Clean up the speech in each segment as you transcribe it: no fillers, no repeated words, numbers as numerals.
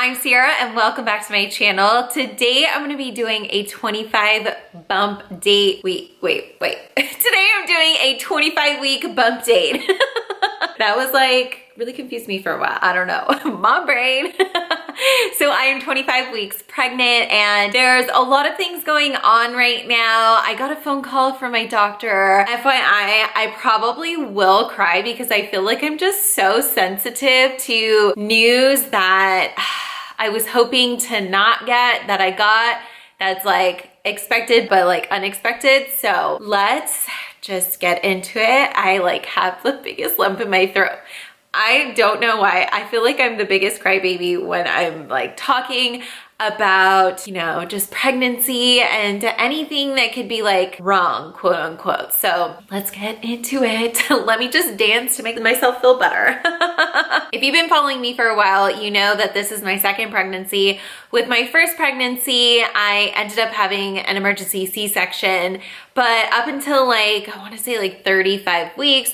I'm Sierra and welcome back to my channel. Today I'm going to be doing a 25 bump date. Wait. Today I'm doing a 25 week bump date. That was like, really confused me for a while. I don't know, mom brain. So I am 25 weeks pregnant and there's a lot of things going on right now. I got a phone call from my doctor. FYI, I probably will cry because I feel like I'm just so sensitive to news that I was hoping to not get, that I got, that's like expected but like unexpected. So let's just get into it. I like have the biggest lump in my throat. I don't know why. I feel like I'm the biggest crybaby when I'm like talking about, you know, just pregnancy and anything that could be like wrong, quote unquote. So let's get into it. Let me just dance to make myself feel better. If you've been following me for a while, you know that this is my second pregnancy. With my first pregnancy, I ended up having an emergency C-section, but up until like, I want to say like 35 weeks,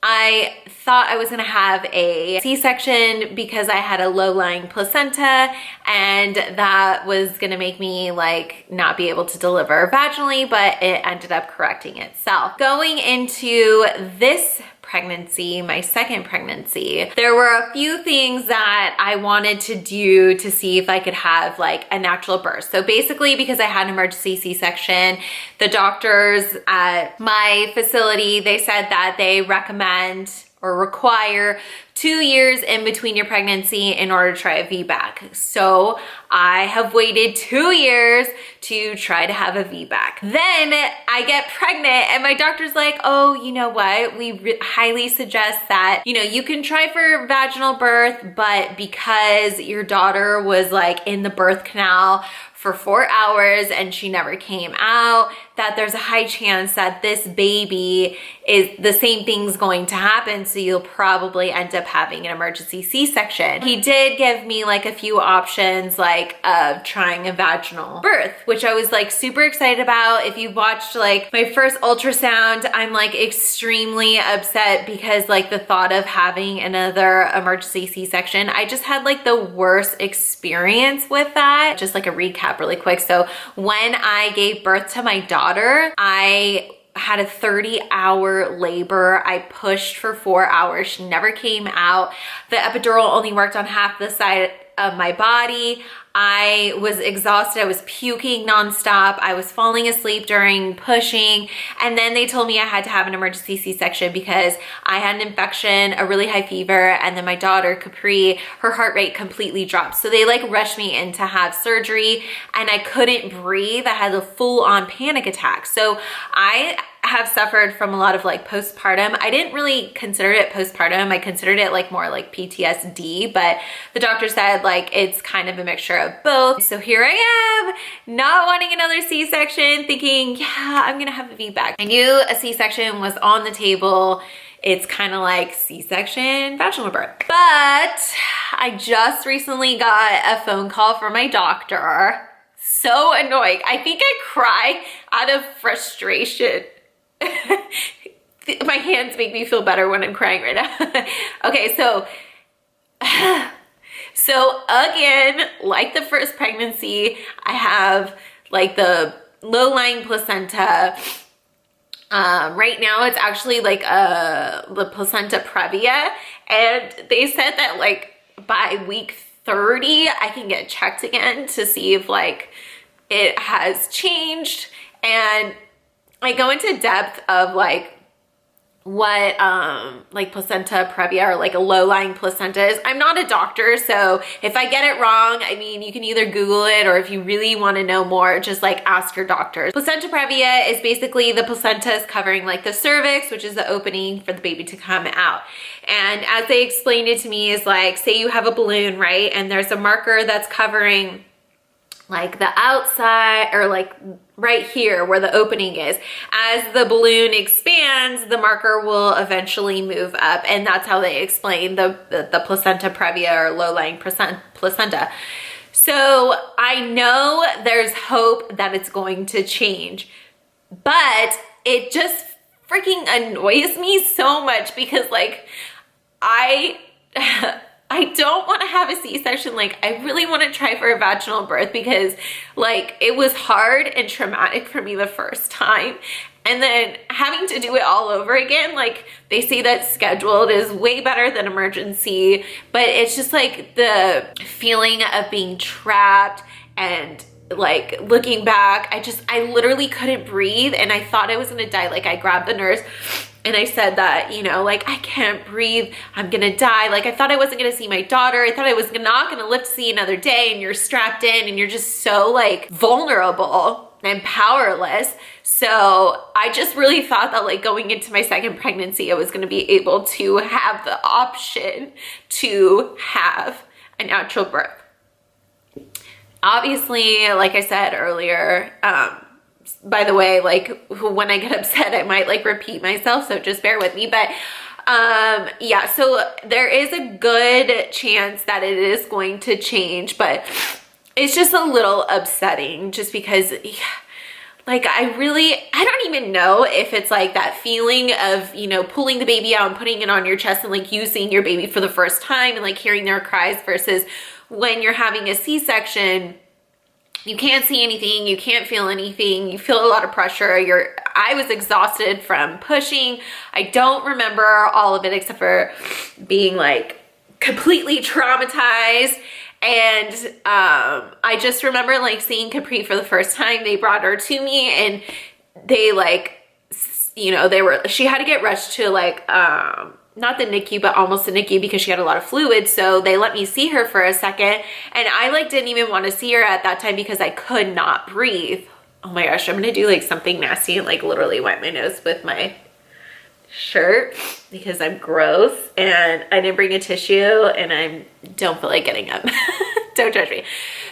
I thought I was gonna have a C-section because I had a low-lying placenta and that was gonna make me like not be able to deliver vaginally, but it ended up correcting itself. Going into this pregnancy, my second pregnancy, there were a few things that I wanted to do to see if I could have like a natural birth. So basically, because I had an emergency C-section, the doctors at my facility, they said that they recommend or require 2 years in between your pregnancy in order to try a VBAC. So I have waited 2 years to try to have a VBAC. Then I get pregnant and my doctor's like, oh, you know what? We highly suggest that, you know, you can try for vaginal birth, but because your daughter was like in the birth canal for 4 hours and she never came out, that there's a high chance that this baby is the same thing's going to happen. So you'll probably end up having an emergency C-section. He did give me like a few options like of trying a vaginal birth, which I was like super excited about. If you watched like my first ultrasound, I'm like extremely upset because like the thought of having another emergency C-section, I just had like the worst experience with that. Just like a recap really quick. So when I gave birth to my daughter, I had a 30-hour labor. I pushed for 4 hours. She never came out. The epidural only worked on half the side of my body. I was exhausted. I was puking nonstop. I was falling asleep during pushing. And then they told me I had to have an emergency C-section because I had an infection, a really high fever, and then my daughter, Capri, her heart rate completely dropped. So they like rushed me in to have surgery and I couldn't breathe. I had a full-on panic attack. So I have suffered from a lot of like postpartum. I didn't really consider it postpartum. I considered it like more like PTSD, but the doctor said like it's kind of a mixture of both. So here I am, not wanting another C-section, thinking, yeah, I'm gonna have a VBAC. I knew a C-section was on the table. It's kind of like C-section, vaginal birth. But I just recently got a phone call from my doctor. So annoying. I think I cry out of frustration. My hands make me feel better when I'm crying right now. Okay, so again, like the first pregnancy, I have like the low-lying placenta. Right now it's actually like the Placenta Previa, and they said that like by week 30 I can get checked again to see if like it has changed. And I go into depth of like what like Placenta Previa or like a low-lying placenta is. I'm not a doctor, so if I get it wrong, I mean, you can either Google it, or if you really want to know more, just like ask your doctor. Placenta Previa is basically the placenta is covering like the cervix, which is the opening for the baby to come out. And as they explained it to me is like, say you have a balloon, right? And there's a marker that's covering like the outside, or like right here where the opening is. As the balloon expands, the marker will eventually move up, and that's how they explain the Placenta Previa or low-lying placenta. So I know there's hope that it's going to change, but it just freaking annoys me so much because like I don't want to have a C-section. Like, I really want to try for a vaginal birth because like it was hard and traumatic for me the first time. And then having to do it all over again, like they say that scheduled is way better than emergency, but it's just like the feeling of being trapped and like looking back, I literally couldn't breathe and I thought I was gonna die. Like I grabbed the nurse and I said that, you know, like I can't breathe, I'm gonna die. Like I thought I wasn't gonna see my daughter. I thought I was not gonna live to see another day, and you're strapped in and you're just so like vulnerable and powerless. So I just really thought that like going into my second pregnancy, I was gonna be able to have the option to have a natural birth. Obviously, like I said earlier, by the way, like when I get upset, I might like repeat myself, so just bear with me. But yeah, so there is a good chance that it is going to change, but it's just a little upsetting just because like I don't even know if it's like that feeling of, you know, pulling the baby out and putting it on your chest and like you seeing your baby for the first time and like hearing their cries versus when you're having a C-section. You can't see anything, you can't feel anything, you feel a lot of pressure. I was exhausted from pushing. I don't remember all of it except for being like completely traumatized. And I just remember like seeing Capri for the first time. They brought her to me and they like, you know, she had to get rushed to like, not the NICU, but almost the NICU because she had a lot of fluid. So they let me see her for a second. And I like didn't even want to see her at that time because I could not breathe. Oh my gosh, I'm gonna do like something nasty and like literally wipe my nose with my shirt because I'm gross and I didn't bring a tissue and I don't feel like getting up. Don't judge me.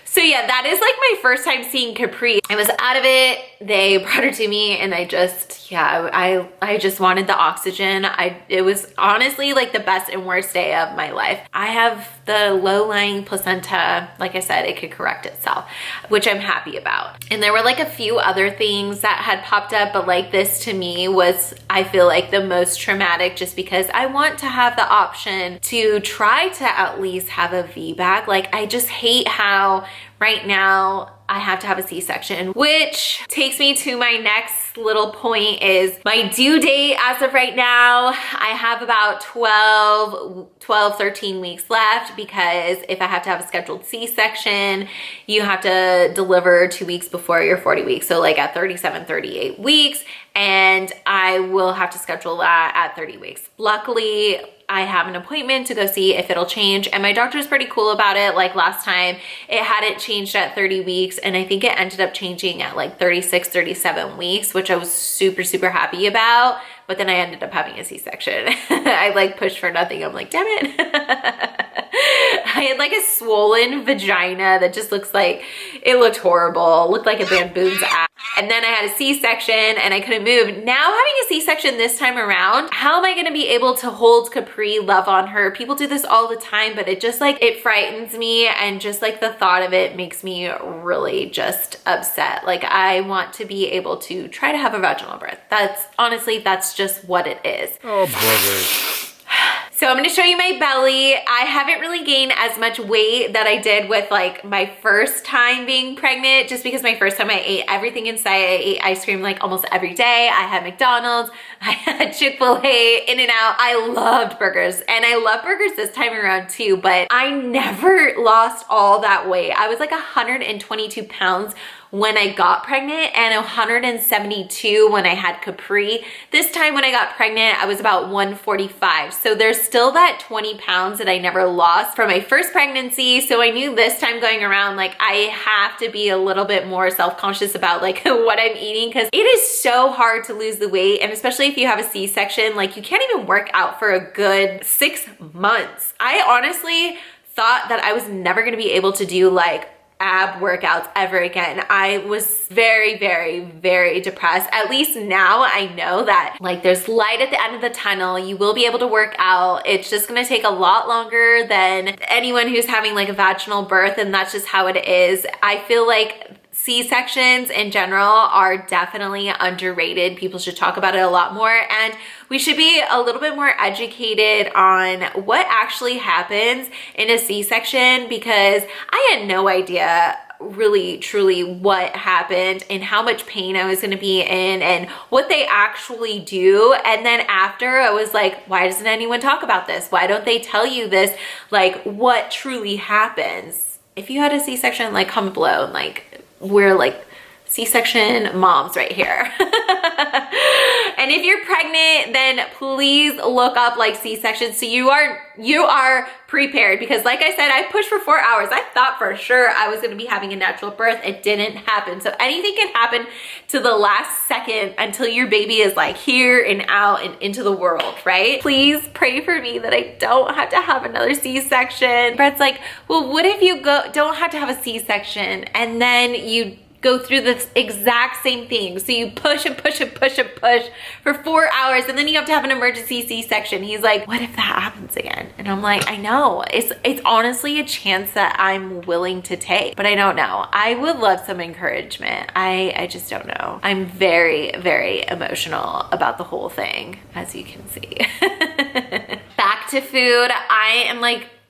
So yeah, that is like my first time seeing Capri. I was out of it. They brought her to me and I just, yeah, I just wanted the oxygen. It was honestly like the best and worst day of my life. I have the low-lying placenta. Like I said, it could correct itself, which I'm happy about. And there were like a few other things that had popped up, but like this to me was, I feel like the most traumatic just because I want to have the option to try to at least have a VBAC. Like I just hate how right now I have to have a C-section, which takes me to my next little point is my due date. As of right now, I have about 13 weeks left because if I have to have a scheduled C-section, you have to deliver 2 weeks before your 40 weeks. So like at 37, 38 weeks, and I will have to schedule that at 30 weeks. Luckily, I have an appointment to go see if it'll change, and my doctor's pretty cool about it. Like last time it hadn't changed at 30 weeks and I think it ended up changing at like 36, 37 weeks, which I was super, super happy about. But then I ended up having a C-section. I like pushed for nothing. I'm like, damn it. I had like a swollen vagina that just looks like, it looked horrible. It looked like a bamboon's ass. And then I had a C-section and I couldn't move. Now having a C-section this time around, how am I gonna be able to hold Capri, love on her? People do this all the time, but it just like, it frightens me, and just like the thought of it makes me really just upset. Like I want to be able to try to have a vaginal birth. That's just what it is. Oh, brother. So I'm gonna show you my belly. I haven't really gained as much weight that I did with like my first time being pregnant, just because my first time I ate everything in sight. I ate ice cream like almost every day. I had McDonald's, I had Chick-fil-A, In-N-Out. I loved burgers, and I love burgers this time around too, but I never lost all that weight. I was like 122 pounds when I got pregnant and 172 when I had Capri. This time when I got pregnant, I was about 145. So there's still that 20 pounds that I never lost from my first pregnancy. So I knew this time going around, like I have to be a little bit more self-conscious about like what I'm eating, because it is so hard to lose the weight. And especially if you have a C-section, like you can't even work out for a good 6 months. I honestly thought that I was never gonna be able to do like ab workouts ever again. I was very, very, very depressed. At least now I know that like there's light at the end of the tunnel. You will be able to work out. It's just gonna take a lot longer than anyone who's having like a vaginal birth, and that's just how it is. I feel like C-sections in general are definitely underrated. People should talk about it a lot more, and we should be a little bit more educated on what actually happens in a C-section, because I had no idea really truly what happened and how much pain I was going to be in and what they actually do. And then after, I was like, why doesn't anyone talk about this? Why don't they tell you this, like what truly happens? If you had a C-section, like comment below, like we're like C-section moms right here. And if you're pregnant, then please look up like C-sections so you are prepared, because like I said, I pushed for 4 hours. I thought for sure I was going to be having a natural birth. It didn't happen. So anything can happen to the last second until your baby is like here and out and into the world, right? Please pray for me that I don't have to have another C-section. Brett's like, well, what if you don't have to have a C-section and then you go through the exact same thing? So you push and push and push and push for 4 hours, and then you have to have an emergency C-section. He's like, what if that happens again? And I'm like, I know. It's honestly a chance that I'm willing to take, but I don't know. I would love some encouragement. I just don't know. I'm very, very emotional about the whole thing, as you can see. Back to food.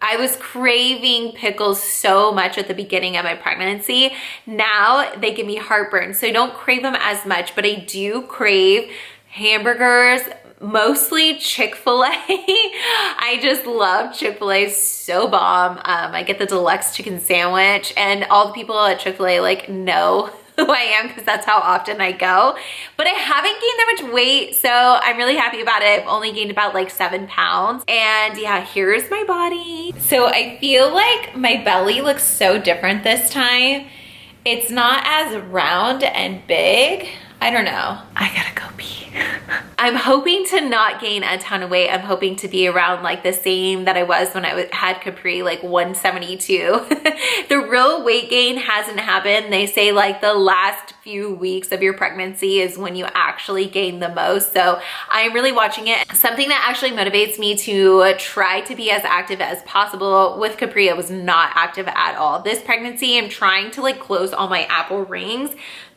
I was craving pickles so much at the beginning of my pregnancy. Now they give me heartburn, so I don't crave them as much, but I do crave hamburgers, mostly Chick-fil-A. I just love Chick-fil-A, so bomb. I get the deluxe chicken sandwich, and all the people at Chick-fil-A like know who I am because that's how often I go. But I haven't gained that much weight, so I'm really happy about it. I've only gained about like 7 pounds. And yeah, here's my body. So I feel like my belly looks so different this time. It's not as round and big. I don't know. I gotta go pee. I'm hoping to not gain a ton of weight. I'm hoping to be around like the same that I was when I had Capri, like 172. The real weight gain hasn't happened. They say like the last few weeks of your pregnancy is when you actually gain the most. So I'm really watching it. Something that actually motivates me to try to be as active as possible. With Capri, I was not active at all. This pregnancy, I'm trying to like close all my Apple rings,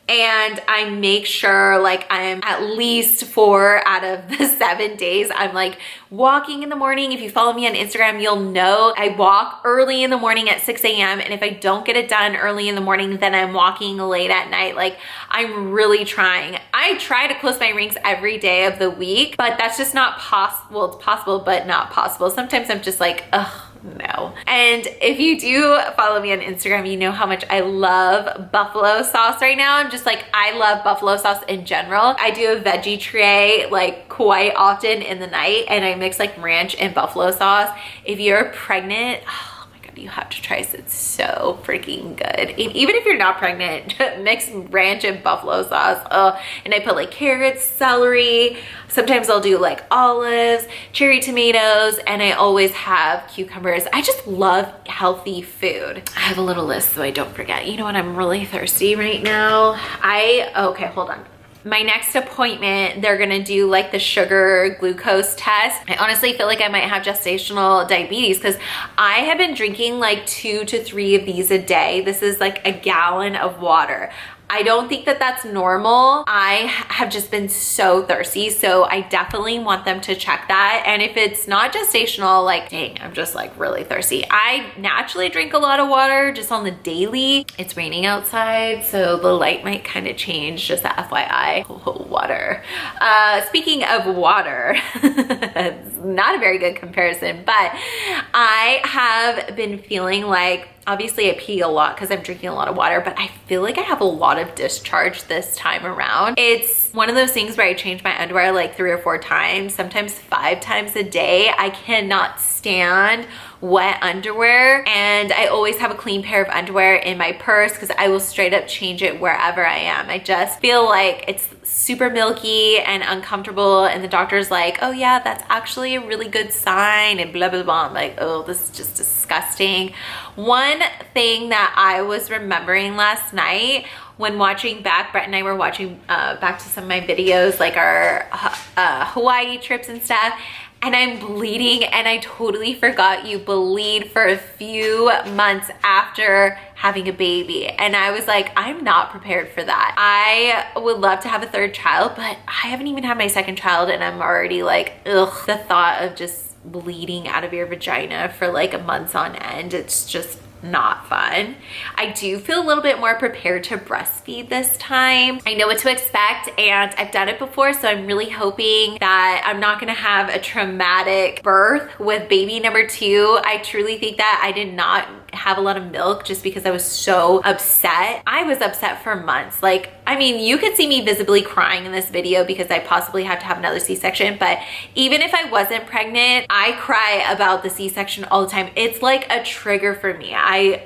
and I make sure like I'm at least 4 out of the 7 days I'm like walking in the morning. If you follow me on Instagram, you'll know I walk early in the morning at 6 a.m. And if I don't get it done early in the morning, then I'm walking late at night. Like I'm really trying. I try to close my rings every day of the week, but that's just not possible. Well, it's possible, but not possible. Sometimes I'm just like, ugh, no. And if you do follow me on Instagram, you know how much I love buffalo sauce right now. I'm just like, I love buffalo sauce in general. I do a veggie tray like quite often in the night, and I mix like ranch and buffalo sauce. If you're pregnant, oh my God, you have to try this. It's so freaking good. And even if you're not pregnant, mix ranch and buffalo sauce. Oh, and I put like carrots, celery. Sometimes I'll do like olives, cherry tomatoes, and I always have cucumbers. I just love healthy food. I have a little list so I don't forget. You know what? I'm really thirsty right now. Okay, hold on. My next appointment, they're gonna do like the sugar glucose test. I honestly feel like I might have gestational diabetes because I have been drinking like 2 to 3 of these a day. This is like a gallon of water. I don't think that that's normal. I have just been so thirsty, so I definitely want them to check that. And if it's not gestational, like, dang, I'm just like really thirsty. I naturally drink a lot of water just on the daily. It's raining outside, so the light might kind of change, just a FYI. Oh, water. Speaking of water, it's not a very good comparison, but I have been feeling like, obviously I pee a lot because I'm drinking a lot of water, but I feel like I have a lot of discharge this time around. It's one of those things where I change my underwear like 3 or 4 times, sometimes 5 times a day. I cannot stand wet underwear, and I always have a clean pair of underwear in my purse because I will straight up change it wherever I am. I just feel like it's super milky and uncomfortable, and the doctor's like, oh yeah, that's actually a really good sign, and blah blah blah. I'm like, oh, this is just disgusting. One thing that I was remembering last night when watching back, Brett and I were watching back to some of my videos, like our Hawaii trips and stuff, and I'm bleeding, and I totally forgot you bleed for a few months after having a baby. And I was like, I'm not prepared for that. I would love to have a third child, but I haven't even had my second child, and I'm already like, ugh, the thought of just bleeding out of your vagina for like months on end, it's just not fun. I do feel a little bit more prepared to breastfeed this time. I know what to expect, and I've done it before, so I'm really hoping that I'm not gonna have a traumatic birth with baby number 2. I truly think that I did not have a lot of milk just because I was so upset. I was upset for months. Like, I mean, you could see me visibly crying in this video because I possibly have to have another C-section, but even if I wasn't pregnant, I cry about the C-section all the time. It's like a trigger for me. I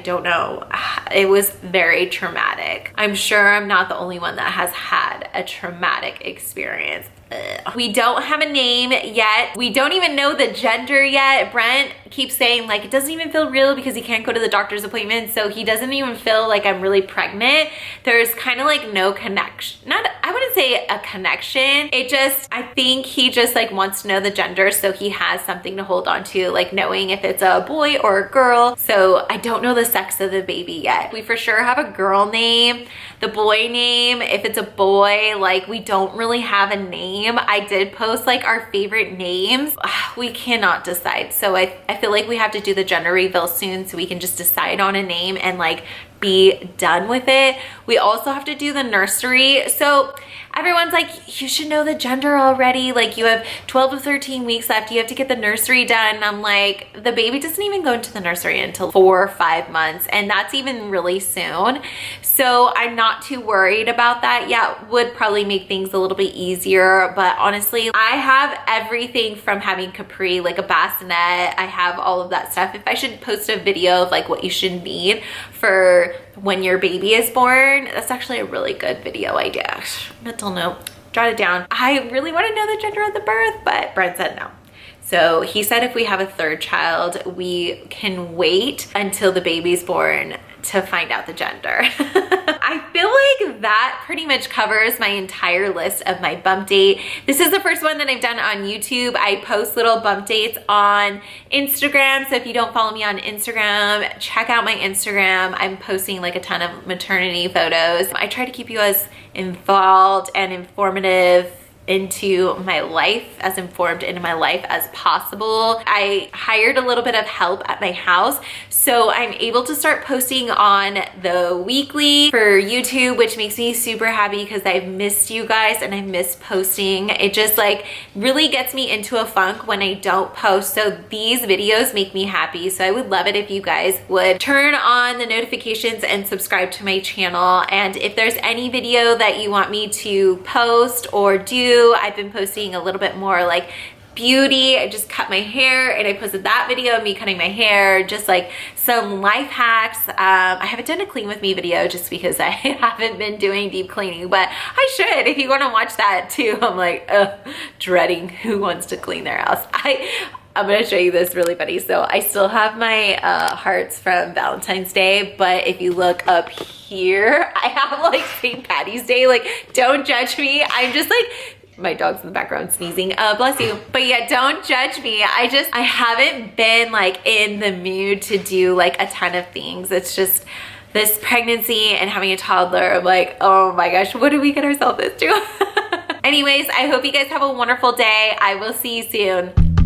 don't know. It was very traumatic. I'm sure I'm not the only one that has had a traumatic experience. Ugh. We don't have a name yet. We don't even know the gender yet. Brent keeps saying like it doesn't even feel real because he can't go to the doctor's appointment, so he doesn't even feel like I'm really pregnant. There's kind of like no connection. I wouldn't say a connection. I think he just like wants to know the gender, so he has something to hold on to, like knowing if it's a boy or a girl. So I don't know the sex of the baby yet. We for sure have a girl name. The boy name, if it's a boy, like we don't really have a name. I did post like our favorite names. We cannot decide. So I feel like we have to do the gender reveal soon so we can just decide on a name and like be done with it. We also have to do the nursery. So everyone's like, you should know the gender already. Like you have 12 to 13 weeks left. You have to get the nursery done. I'm like, the baby doesn't even go into the nursery until 4 or 5 months. And that's even really soon. So I'm not too worried about that. Yeah, would probably make things a little bit easier. But honestly, I have everything from having Capri, like a bassinet. I have all of that stuff. If I should post a video of like what you should need for when your baby is born, that's actually a really good video idea. Mental note, jot it down. I really want to know the gender of the birth, but Brent said no. So he said if we have a third child, we can wait until the baby's born to find out the gender. I feel like that pretty much covers my entire list of my bump date. This is the first one that I've done on YouTube. I post little bump dates on Instagram. So if you don't follow me on Instagram, check out my Instagram. I'm posting like a ton of maternity photos. I try to keep you as involved and informative into my life, as informed into my life as possible. I hired a little bit of help at my house, so I'm able to start posting on the weekly for YouTube, which makes me super happy because I've missed you guys and I miss posting. It just like really gets me into a funk when I don't post, so these videos make me happy. So I would love it if you guys would turn on the notifications and subscribe to my channel. And if there's any video that you want me to post or do, I've been posting a little bit more like beauty. I just cut my hair and I posted that video of me cutting my hair, just like some life hacks. I haven't done a clean with me video just because I haven't been doing deep cleaning, but I should. If you want to watch that too, I'm like dreading who wants to clean their house. I'm gonna show you this really funny. So I still have my hearts from Valentine's Day, but if you look up here, I have like St. Patty's Day. Like, don't judge me. I'm just like, my dog's in the background sneezing. Bless you. But yeah, don't judge me. I haven't been like in the mood to do like a ton of things. It's just this pregnancy and having a toddler. I'm like, oh my gosh, what did we get ourselves into? Anyways, I hope you guys have a wonderful day. I will see you soon.